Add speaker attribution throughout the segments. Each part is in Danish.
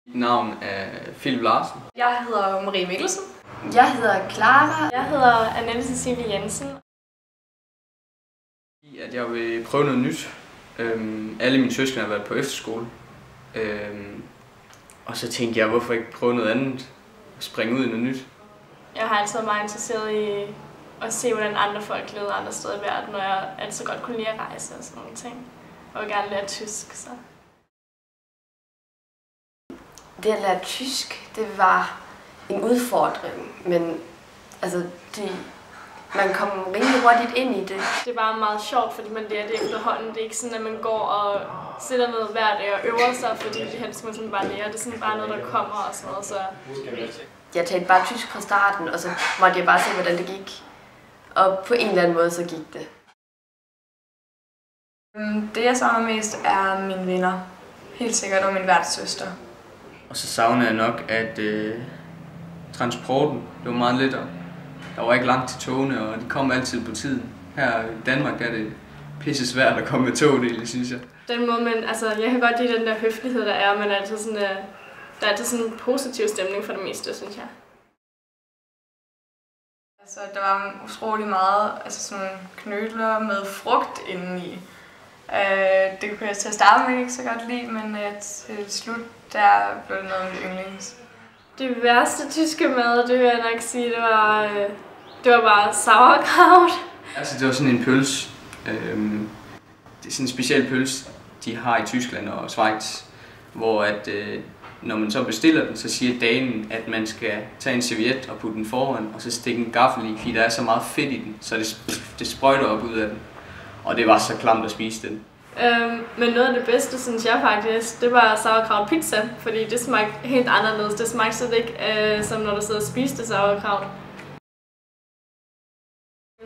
Speaker 1: Mit navn er Philip Larsen.
Speaker 2: Jeg hedder Marie Mikkelsen.
Speaker 3: Jeg hedder Clara.
Speaker 4: Jeg hedder Annette Cecilie Jensen.
Speaker 1: At jeg vil prøve noget nyt. Alle mine søskende har været på efterskole. Og så tænkte jeg, hvorfor ikke prøve noget andet og springe ud i noget nyt.
Speaker 4: Jeg har altid været meget interesseret i at se, hvordan andre folk levede andre steder i verden, og jeg altid godt kunne lide at rejse og sådan nogle ting. Og jeg vil gerne lære tysk, så.
Speaker 3: Det at lære tysk, det var en udfordring, men altså, man kom rimelig hurtigt ind i det.
Speaker 4: Det er bare meget sjovt, fordi man lærer det efterhånden. Det er ikke sådan, at man går og sætter ned hver dag og øver sig, fordi det helst man sådan bare lærer. Det er sådan bare noget, der kommer og sådan noget. Så.
Speaker 3: Jeg talte bare tysk fra starten, og så måtte jeg bare se, hvordan det gik. Og på en eller anden måde, så gik det.
Speaker 2: Det jeg savner mest er mine venner. Helt sikkert, og min værtssøster.
Speaker 1: Og så savner jeg nok, at transporten det var meget lettere. Der var ikke langt til togene, og de kom altid på tiden. Her i Danmark er det pisse svært at komme med togdele, synes jeg.
Speaker 4: Den måde, men altså, jeg kan godt lide den der høflighed, der er, men altid sådan, der er altid sådan en positiv stemning for det meste, synes jeg.
Speaker 2: Altså, der var utrolig meget sådan knødler med frugt indeni. Det kunne jeg til at starte med ikke så godt lide, men til slut der blev det noget af mit yndlings.
Speaker 4: Det værste tyske mad, det vil jeg nok sige, det var bare sauerkraut.
Speaker 1: Altså det var sådan en pølse. Det er sådan en speciel pølse, de har i Tyskland og Schweiz, hvor at, når man så bestiller den, så siger damen, at man skal tage en serviet og putte den foran, og så stikke en gaffel i, fordi der er så meget fedt i den, så det sprøjter op ud af den. Og det var så klamt at spise den.
Speaker 4: Men noget af det bedste, synes jeg faktisk, det var sauerkraut pizza, fordi det smagte helt anderledes. Det smagte slet ikke som når du sidder og spiste sauerkraut.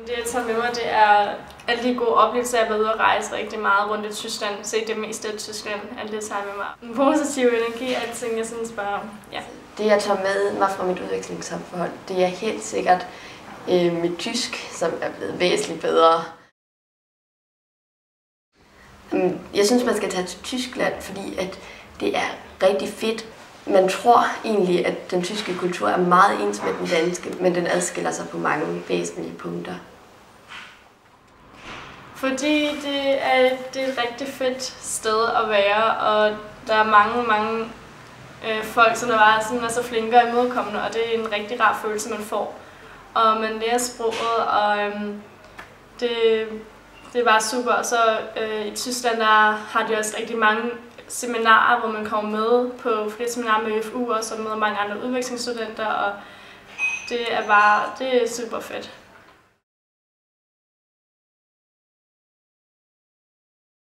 Speaker 4: Det jeg tager med mig, det er alle de gode oplevelser, jeg har været ude at rejse rigtig meget rundt i Tyskland, se det meste af Tyskland, alt det tager med mig. En positiv energi, alting, jeg synes bare, ja.
Speaker 3: Det jeg tager med mig fra mit udvekslingsophold, det er helt sikkert mit tysk, som er blevet væsentligt bedre. Jeg synes, man skal tage til Tyskland, fordi at det er rigtig fedt. Man tror egentlig, at den tyske kultur er meget ens med den danske, men den adskiller sig på mange væsentlige punkter.
Speaker 4: Fordi det er et rigtig fedt sted at være, og der er mange folk, som er så flinke og imødekommende, og det er en rigtig rar følelse, man får. Og man lærer sproget, og det er bare super. Og så i Tyskland der har de også rigtig mange seminarer, hvor man kommer med på flere seminarer med FU, og så med mange andre udvekslingsstudenter, og det er super fedt.